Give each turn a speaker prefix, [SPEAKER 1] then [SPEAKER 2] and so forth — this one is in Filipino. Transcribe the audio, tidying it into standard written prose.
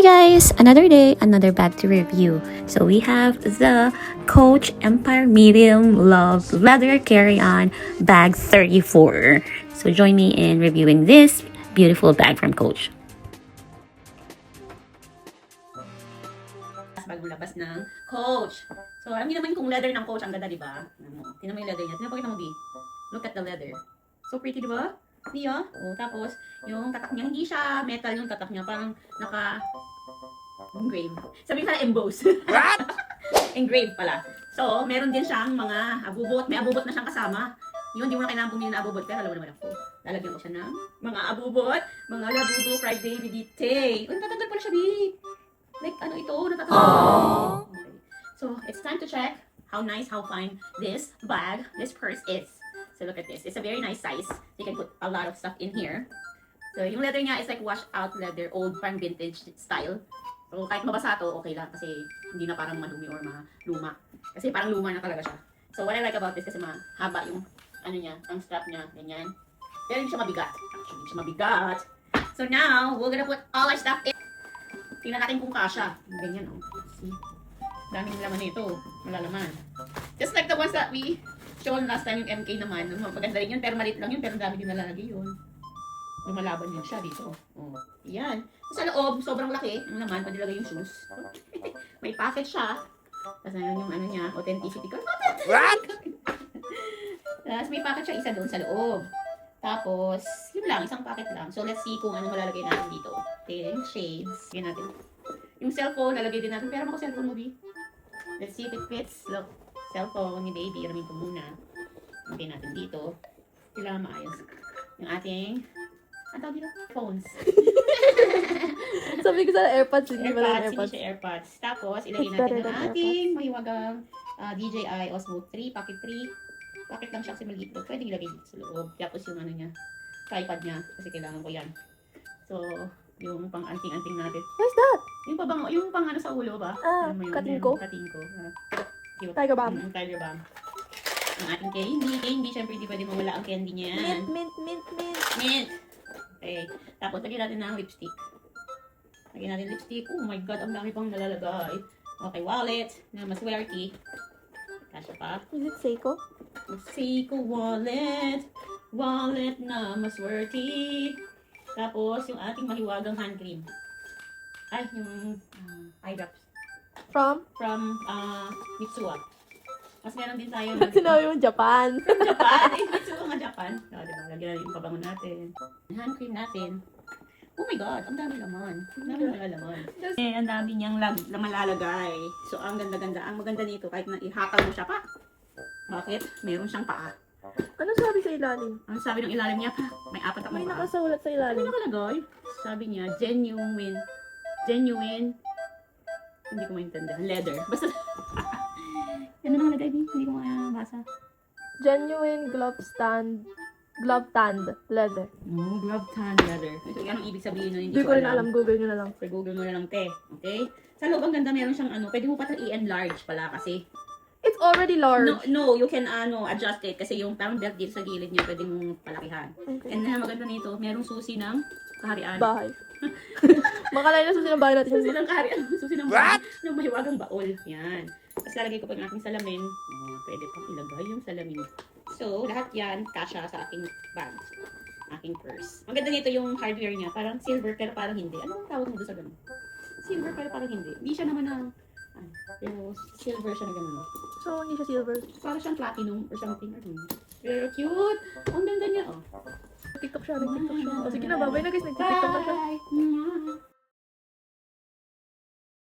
[SPEAKER 1] guys! Another day, another bag to review. So we have the Coach Empire Medium Love Leather Carry-On Bag 34. So join me in reviewing this beautiful bag from Coach. Bagong labas ng Coach. So alam niyo naman kung leather ng Coach, ang ganda, di ba? Tingnan mo yung leather niya. Tingnan mo, B. Look at the leather. So pretty, di ba? Niya. Oh, tapos, yung tatak niya, hindi siya metal yung tatak niya. Parang engrave. Sabi pala emboss. What? Engrave pala. So, meron din siyang mga abubot. May abubot na siyang kasama. Yun, di mo na kailangan bumili na abubot. Pero alam mo naman ako. Lalagyan ko siya ng mga abubot. Mga labubo, fried baby dite. Uy, natatanggal pala siya, B. Like, ano ito? Natatanggal. Okay. So, it's time to check how nice, how fine this bag, this purse is. So look at this. It's a very nice size. You can put a lot of stuff in here. So yung leather niya is like washed out leather, old parang vintage style. So kahit mabasa to, okay lang kasi hindi na parang madumi or maluma. Kasi parang luma na talaga siya. So what I like about this kasi mahaba yung ano niya, ang strap niya, ganyan. Pero hindi siya mabigat. Actually, hindi siya mabigat. So now, we're gonna put all our stuff in. Tingnan natin kung kasha. Ganyan, oh. See? Daming laman nito. Malalaman. Just like the ones that we shown last time, yung MK naman. Maganda rin yun, pero maliit lang yun, pero dami din nalalagay yun. Lumalaban din siya dito. Oh, yan. Sa loob, sobrang laki. Ano naman, pwede lagay yung shoes. May pocket siya. Tapos ayun yung ano niya, authenticity card. What? Tapos may pocket siya isa doon sa loob. Tapos, yun lang, isang pocket lang. So let's see kung ano malalagay natin dito. Yung shades. Yan natin. Yung cellphone, lalagay din natin. Pero ako cellphone mo, B. Let's see if it fits. Look. Cellphone ni baby, ramin ko muna. Lagay natin dito. Kailangan maayos. Yung ating, ang tawag dito? Phones.
[SPEAKER 2] Sabi ko sa AirPods, hindi ba lang
[SPEAKER 1] AirPods, hindi siya AirPods. Tapos, ilagay natin ang ating mahiwagang DJI Osmo 3, Pocket 3. Pocket lang siya kasi maliit. Pwede ilagay dito sa loob. Tapos yung ano niya, tripod niya. Kasi kailangan ko yan. So, yung pang anting-anting natin.
[SPEAKER 2] What's that?
[SPEAKER 1] Yung pang ano sa ulo ba?
[SPEAKER 2] Katingko?
[SPEAKER 1] Katingko.
[SPEAKER 2] Tiger Balm.
[SPEAKER 1] Tiger Balm. Ang ating candy, syempre hindi pwede mawala ang candy niyan. Mint. Okay. Tapos, lagyan natin ng lipstick. Lagyan natin lipstick. Oh my God, ang dami pang nalalagay. Okay, wallet na maswerte. Kasya pa.
[SPEAKER 2] Is it Seiko?
[SPEAKER 1] Seiko wallet. Wallet na maswerte. Tapos, yung ating mahiwagang hand cream. Ay, yung eye drops. From Mitsuwa. Mas meron din tayo.
[SPEAKER 2] Sinabi mo Japan.
[SPEAKER 1] Japan? Eh, Mitsuwa nga Japan. O, diba? Lagyan natin yung pabango natin. Hand cream natin. Oh my God, ang dami laman. Ang dami malalaman. Eh, ang dami niyang malalagay. So, ang ganda-ganda. Ang maganda nito, kahit na ihakal mo siya pa. Bakit? Meron siyang paa.
[SPEAKER 2] Ano sabi sa ilalim?
[SPEAKER 1] Ang sabi ng ilalim niya pa, may apat na
[SPEAKER 2] May
[SPEAKER 1] paa.
[SPEAKER 2] nakasulat sa
[SPEAKER 1] Ano
[SPEAKER 2] ilalim.
[SPEAKER 1] nakalagay? Sabi niya, genuine, hindi ko maintindihan, leather. Basta, ano nakalagay din? Hindi ko mabasa.
[SPEAKER 2] Genuine glove tanned leather.
[SPEAKER 1] No, glove tan leather. Ito, anong ibig sabihin nun?
[SPEAKER 2] Hindi ko rin alam. Google nyo na lang.
[SPEAKER 1] So, Google mo na lang, te. Okay? Sa loob, ang ganda, meron siyang pwede mo pa ito i-enlarge pala kasi.
[SPEAKER 2] It's already large.
[SPEAKER 1] No, you can adjust it kasi yung parang belt dito sa gilid niya, pwede mong palakihan.
[SPEAKER 2] Okay.
[SPEAKER 1] And then, maganda nito, merong susi ng kaharian.
[SPEAKER 2] Bahay. Makalay na susi ng bahay natin.
[SPEAKER 1] Susi ng kaharian. Susi ng bahay. Ng mahiwagang baol. Yan. Tapos lalagay ko pa yung aking salamin. Pwede pang ilagay yung salamin. So, lahat yan, kasha sa aking bag. Aking purse. Ang ganda nito yung hardware niya. Parang silver pero parang hindi. Ano ang tawag mo doon sa ganun? Silver pero parang hindi. Hindi siya naman na pero silver siya na ganun.
[SPEAKER 2] So, hindi siya silver.
[SPEAKER 1] Parang siyang platinum or something. Pero cute! Ang ganda niya, oh.
[SPEAKER 2] TikTok siya. O sige na, babay na guys. Nag-TikTok na siya.